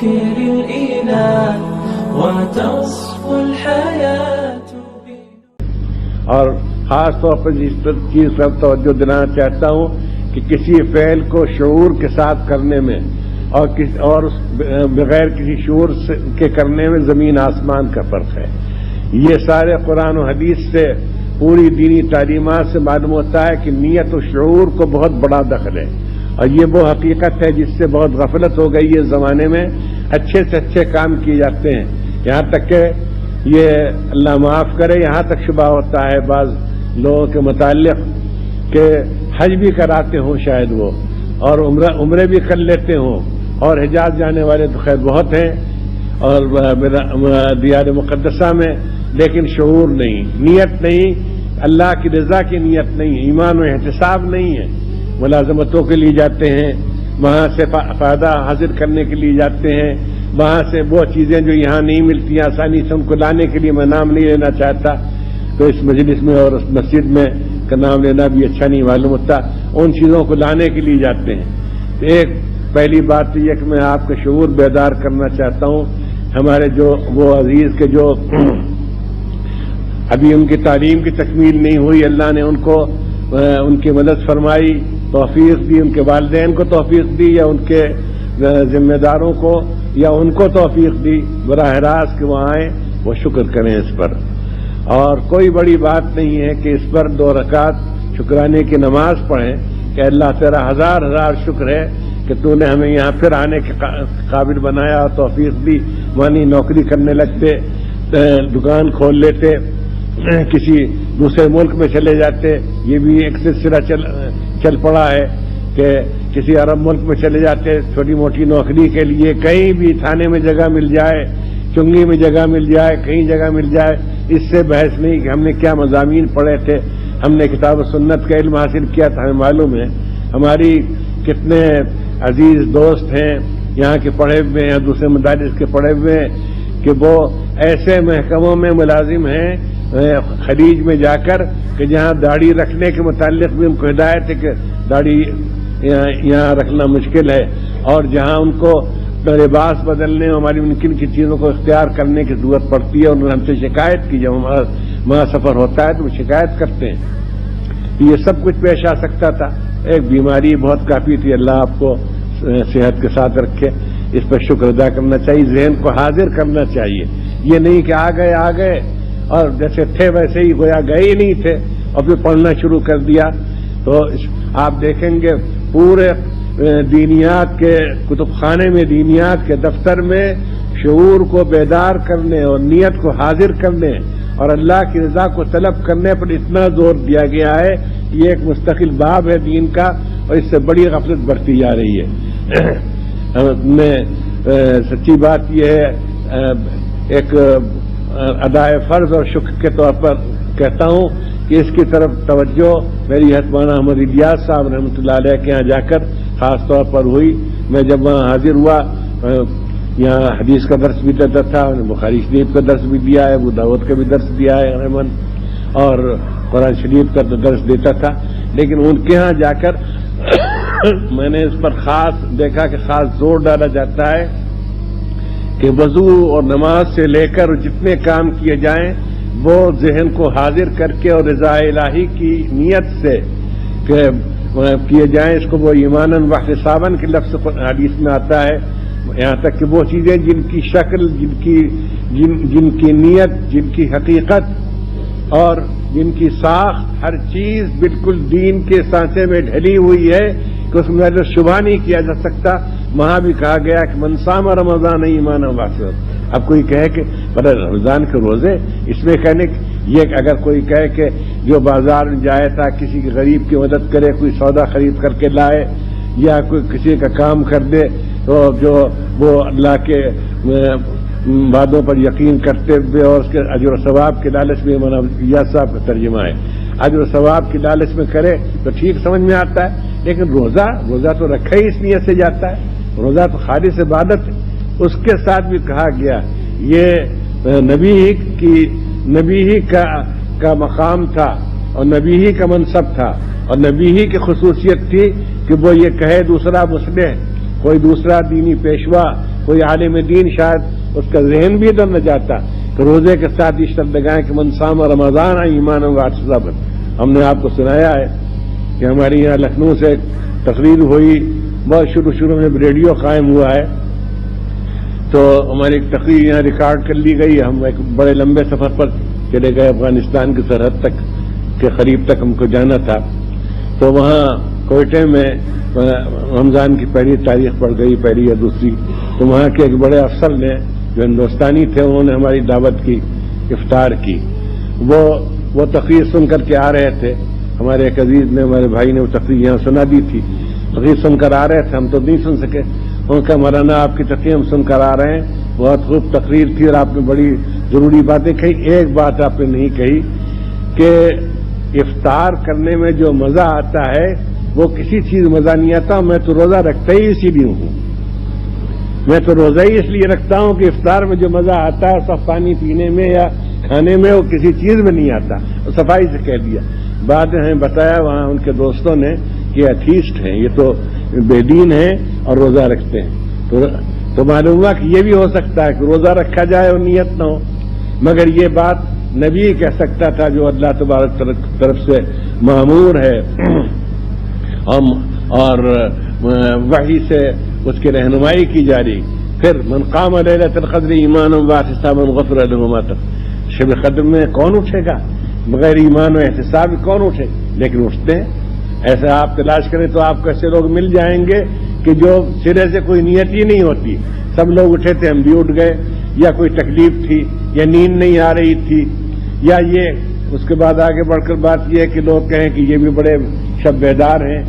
ذكر الإله وتصفو الحياة. اور خاص طور پر اس چیز پر توجہ دلانا چاہتا ہوں کہ کسی فعل کو شعور کے ساتھ کرنے میں اور بغیر کسی شعور کے کرنے میں زمین آسمان کا فرق ہے. یہ سارے قرآن و حدیث سے پوری دینی تعلیمات سے معلوم ہوتا ہے کہ نیت و شعور کو بہت بڑا دخل ہے، اور یہ وہ حقیقت ہے جس سے بہت غفلت ہو گئی ہے. زمانے میں اچھے سے اچھے کام کیے جاتے ہیں، یہاں تک کہ یہ اللہ معاف کرے یہاں تک شبہ ہوتا ہے بعض لوگوں کے متعلق کہ حج بھی کراتے ہوں شاید وہ، اور عمرے بھی کر لیتے ہوں، اور حجاز جانے والے تو خیر بہت ہیں اور دیار مقدسہ میں، لیکن شعور نہیں، نیت نہیں، اللہ کی رضا کی نیت نہیں، ایمان و احتساب نہیں ہے. ملازمتوں کے لیے جاتے ہیں، وہاں سے فائدہ حاصل کرنے کے لیے جاتے ہیں، وہاں سے وہ چیزیں جو یہاں نہیں ملتی آسانی سے ان کو لانے کے لیے میں نام نہیں لینا چاہتا، تو اس مجلس میں اور اس مسجد میں کا نام لینا بھی اچھا نہیں معلوم ہوتا، ان چیزوں کو لانے کے لیے جاتے ہیں. تو ایک پہلی بات تو یہ کہ میں آپ کا شعور بیدار کرنا چاہتا ہوں. ہمارے جو وہ عزیز کے جو ابھی ان کی تعلیم کی تکمیل نہیں ہوئی، اللہ نے ان کو ان کی مدد فرمائی، توفیق دی، ان کے والدین کو توفیق دی یا ان کے ذمہ داروں کو یا ان کو توفیق دی براہ راست کہ وہ آئیں، وہ شکر کریں اس پر. اور کوئی بڑی بات نہیں ہے کہ اس پر 2 رکعت شکرانے کی نماز پڑھیں کہ اللہ تیرا ہزار شکر ہے کہ تو نے ہمیں یہاں پھر آنے کے قابل بنایا اور توفیق دی. وہاں نوکری کرنے لگتے، دکان کھول لیتے، کسی دوسرے ملک میں چلے جاتے. یہ بھی ایک سلسلہ چل پڑا ہے کہ کسی عرب ملک میں چلے جاتے چھوٹی موٹی نوکری کے لیے، کہیں بھی تھانے میں جگہ مل جائے، چنگی میں جگہ مل جائے، کہیں جگہ مل جائے. اس سے بحث نہیں کہ ہم نے کیا مضامین پڑھے تھے، ہم نے کتاب و سنت کا علم حاصل کیا تھا. ہمیں معلوم ہے ہماری کتنے عزیز دوست ہیں یہاں کے پڑھے ہوئے ہیں، دوسرے مدارس کے پڑھے ہوئے ہیں کہ وہ ایسے محکموں میں ملازم ہیں خلیج میں جا کر کہ جہاں داڑھی رکھنے کے متعلق بھی ان کو ہدایت ہے کہ داڑھی یہاں رکھنا مشکل ہے، اور جہاں ان کو لباس بدلنے ہماری ممکن کی چیزوں کو اختیار کرنے کی ضرورت پڑتی ہے. انہوں نے ہم سے شکایت کی، جب ہمارا وہاں سفر ہوتا ہے تو وہ شکایت کرتے ہیں. یہ سب کچھ پیش آ سکتا تھا. ایک بیماری بہت کافی تھی، اللہ آپ کو صحت کے ساتھ رکھے، اس پر شکر ادا کرنا چاہیے، ذہن کو حاضر کرنا چاہیے. یہ نہیں کہ آ گئے اور جیسے تھے ویسے ہی گویا گئے ہی نہیں تھے اور پھر پڑھنا شروع کر دیا. تو آپ دیکھیں گے پورے دینیات کے کتب خانے میں، دینیات کے دفتر میں شعور کو بیدار کرنے اور نیت کو حاضر کرنے اور اللہ کی رضا کو طلب کرنے پر اتنا زور دیا گیا ہے. یہ ایک مستقل باب ہے دین کا، اور اس سے بڑی غفلت بڑھتی جا رہی ہے. میں سچی بات یہ ہے، ایک ادائے فرض اور شکر کے طور پر کہتا ہوں کہ اس کی طرف توجہ میری مولانا احمد الیاس صاحب رحمۃ اللہ علیہ کے یہاں جا کر خاص طور پر ہوئی. میں جب وہاں حاضر ہوا، یہاں حدیث کا درس بھی دیتا تھا، بخاری شریف کا درس بھی دیا ہے، ابو داؤد کا بھی درس دیا ہے رحمن، اور قرآن شریف کا درس دیتا تھا. لیکن ان کے ہاں جا کر میں نے اس پر خاص دیکھا کہ خاص زور ڈالا جاتا ہے کہ وضو اور نماز سے لے کر جتنے کام کیے جائیں وہ ذہن کو حاضر کر کے اور رضا الہی کی نیت سے کیے جائیں. اس کو وہ ایماناً واحتساباً کے لفظ حدیث میں آتا ہے. یہاں تک کہ وہ چیزیں جن کی شکل، جن کی نیت، جن کی حقیقت اور جن کی ساخت ہر چیز بالکل دین کے سانچے میں ڈھلی ہوئی ہے کہ اس میں شبہ نہیں کیا جا سکتا. وہاں بھی کہا گیا کہ من صام رمضان ایمانا واحتسابا. اب کوئی کہے کہ رمضان کے روزے، اس میں کہنے یہ کہ اگر کوئی کہے کہ جو بازار میں جائے تھا کسی کے غریب کی مدد کرے، کوئی سودا خرید کر کے لائے یا کوئی کسی کا کام کر دے، تو جو وہ اللہ کے وعدوں پر یقین کرتے ہوئے اور اس کے اجر و ثواب کے لالچ میں، مولانا الیاس صاحب کا ترجمہ ہے، اجر و ثواب کی لالچ میں کرے تو ٹھیک سمجھ میں آتا ہے. لیکن روزہ تو رکھا ہی اس نیت سے جاتا ہے، روزہ تو خالص عبادت ہے. اس کے ساتھ بھی کہا گیا یہ نبی ہی کا مقام تھا اور نبی ہی کا منصب تھا اور نبی ہی کی خصوصیت تھی کہ وہ یہ کہے دوسرا مسلح، کوئی دوسرا دینی پیشوا، کوئی عالم دین شاید اس کا ذہن بھی ادھر نہ جاتا کہ روزے کے ساتھ یہ شرط لگائیں کہ من صام رمضان ایمانا واحتسابا. ہم نے آپ کو سنایا ہے کہ ہمارے یہاں لکھنؤ سے تقریر ہوئی، بہت شروع میں ریڈیو قائم ہوا ہے، تو ہماری ایک تقریر یہاں ریکارڈ کر لی گئی. ہم ایک بڑے لمبے سفر پر چلے گئے، افغانستان کی سرحد تک کے قریب تک ہم کو جانا تھا. تو وہاں کوئٹے میں رمضان کی پہلی تاریخ پڑ گئی، پہلی یا دوسری. تو وہاں کے ایک بڑے افسر نے جو ہندوستانی تھے، انہوں نے ہماری دعوت کی، افطار کی. وہ تقریر سن کر کے آ رہے تھے. ہمارے ایک عزیز نے، ہمارے بھائی نے وہ تقریر یہاں سنا دی تھی. تقریر سن کر آ رہے تھے، ہم تو نہیں سن سکے. ان کا مولانا آپ کی تقریر ہم سن کر آ رہے ہیں، بہت خوب تقریر تھی اور آپ نے بڑی ضروری باتیں کہی. ایک بات آپ نے نہیں کہی کہ افطار کرنے میں جو مزہ آتا ہے وہ کسی چیز مزہ نہیں آتا. میں تو روزہ رکھتا ہی اسی لیے ہوں. میں تو روزہ ہی اس لیے رکھتا ہوں کہ افطار میں جو مزہ آتا ہے سب پانی پینے میں یا کھانے میں، وہ کسی چیز میں نہیں آتا. صفائی سے کہہ دیا. بعد میں بتایا وہاں ان کے دوستوں نے کہ ایتھیسٹ ہیں، یہ تو بے دین ہیں اور روزہ رکھتے ہیں. تو معلوم ہوا کہ یہ بھی ہو سکتا ہے کہ روزہ رکھا جائے اور نیت نہ ہو. مگر یہ بات نبی کہہ سکتا تھا جو اللہ تبارک طرف سے مامور ہے اور وحی سے اس کی رہنمائی کی جاری. پھر من قام لیلۃ القدر ایمانا واحتسابا غفر له ما تقدم. شب قدر میں کون اٹھے گا بغیر ایمان و احتساب؟ کون اٹھے؟ لیکن اٹھتے ہیں. ایسا آپ تلاش کریں تو آپ کو ایسے لوگ مل جائیں گے کہ جو سرے سے کوئی نیت ہی نہیں ہوتی. سب لوگ اٹھے تھے، ہم بھی اٹھ گئے، یا کوئی تکلیف تھی یا نیند نہیں آ رہی تھی یا یہ. اس کے بعد آگے بڑھ کر بات یہ ہے کہ لوگ کہیں کہ یہ بھی بڑے شب بیدار ہیں.